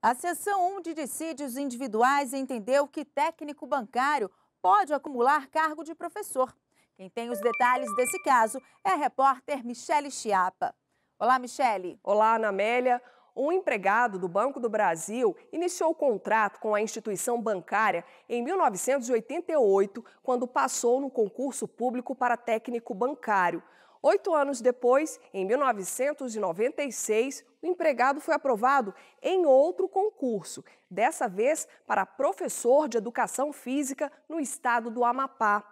A seção 1 de dissídios individuais entendeu que técnico bancário pode acumular cargo de professor. Quem tem os detalhes desse caso é a repórter Michele Chiapa. Olá, Michele. Olá, Ana Amélia. Um empregado do Banco do Brasil iniciou o contrato com a instituição bancária em 1988, quando passou no concurso público para técnico bancário. 8 anos depois, em 1996, o empregado foi aprovado em outro concurso, dessa vez para professor de educação física no estado do Amapá.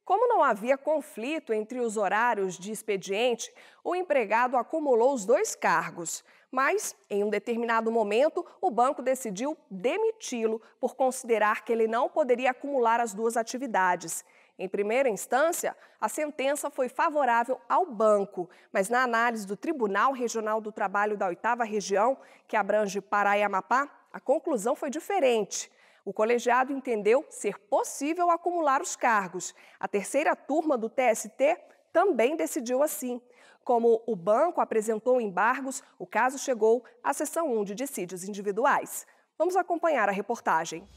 Como não havia conflito entre os horários de expediente, o empregado acumulou os dois cargos. Mas, em um determinado momento, o banco decidiu demiti-lo por considerar que ele não poderia acumular as duas atividades. Em primeira instância, a sentença foi favorável ao banco, mas na análise do Tribunal Regional do Trabalho da 8ª Região, que abrange Pará e Amapá, a conclusão foi diferente. O colegiado entendeu ser possível acumular os cargos. A terceira turma do TST também decidiu assim. Como o banco apresentou embargos, o caso chegou à seção 1 de dissídios individuais. Vamos acompanhar a reportagem.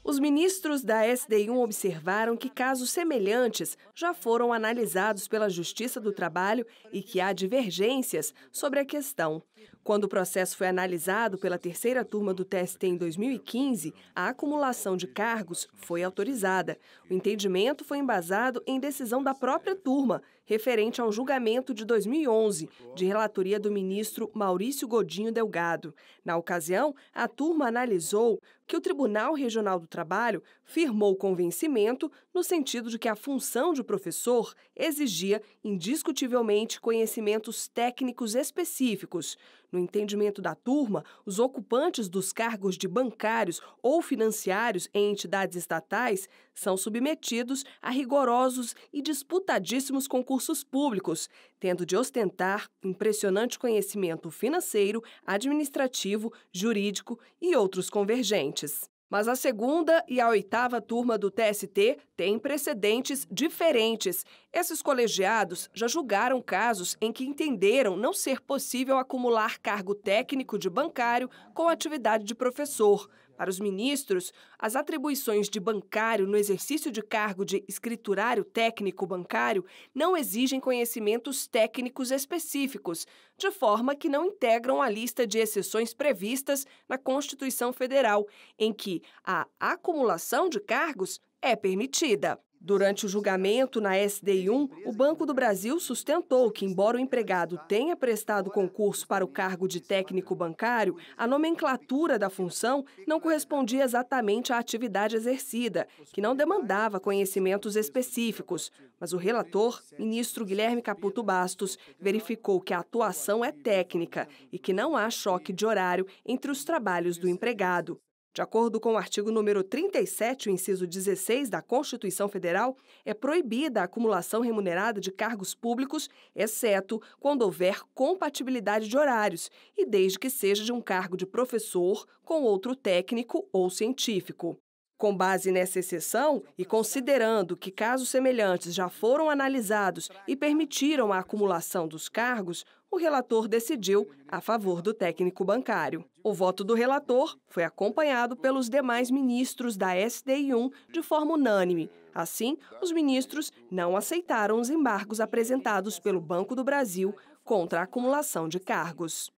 Os ministros da SDI1 observaram que casos semelhantes já foram analisados pela Justiça do Trabalho e que há divergências sobre a questão. Quando o processo foi analisado pela terceira turma do TST em 2015, a acumulação de cargos foi autorizada. O entendimento foi embasado em decisão da própria turma, referente ao julgamento de 2011, de relatoria do ministro Maurício Godinho Delgado. Na ocasião, a turma analisou que o Tribunal Regional do Trabalho firmou convencimento no sentido de que a função de professor exigia indiscutivelmente conhecimentos técnicos específicos. No entendimento da turma, os ocupantes dos cargos de bancários ou financiários em entidades estatais são submetidos a rigorosos e disputadíssimos concursos públicos, tendo de ostentar impressionante conhecimento financeiro, administrativo, jurídico e outros convergentes. Mas a segunda e a 8ª turma do TST têm precedentes diferentes. Esses colegiados já julgaram casos em que entenderam não ser possível acumular cargo técnico de bancário com atividade de professor. Para os ministros, as atribuições de bancário no exercício de cargo de escriturário técnico bancário não exigem conhecimentos técnicos específicos, de forma que não integram a lista de exceções previstas na Constituição Federal, em que a acumulação de cargos é permitida. Durante o julgamento na SDI1, o Banco do Brasil sustentou que, embora o empregado tenha prestado concurso para o cargo de técnico bancário, a nomenclatura da função não correspondia exatamente à atividade exercida, que não demandava conhecimentos específicos. Mas o relator, ministro Guilherme Caputo Bastos, verificou que a atuação é técnica e que não há choque de horário entre os trabalhos do empregado. De acordo com o artigo número 37, o inciso 16 da Constituição Federal, é proibida a acumulação remunerada de cargos públicos, exceto quando houver compatibilidade de horários e desde que seja de um cargo de professor com outro técnico ou científico. Com base nessa exceção e considerando que casos semelhantes já foram analisados e permitiram a acumulação dos cargos, o relator decidiu a favor do técnico bancário. O voto do relator foi acompanhado pelos demais ministros da SDI1 de forma unânime. Assim, os ministros não aceitaram os embargos apresentados pelo Banco do Brasil contra a acumulação de cargos.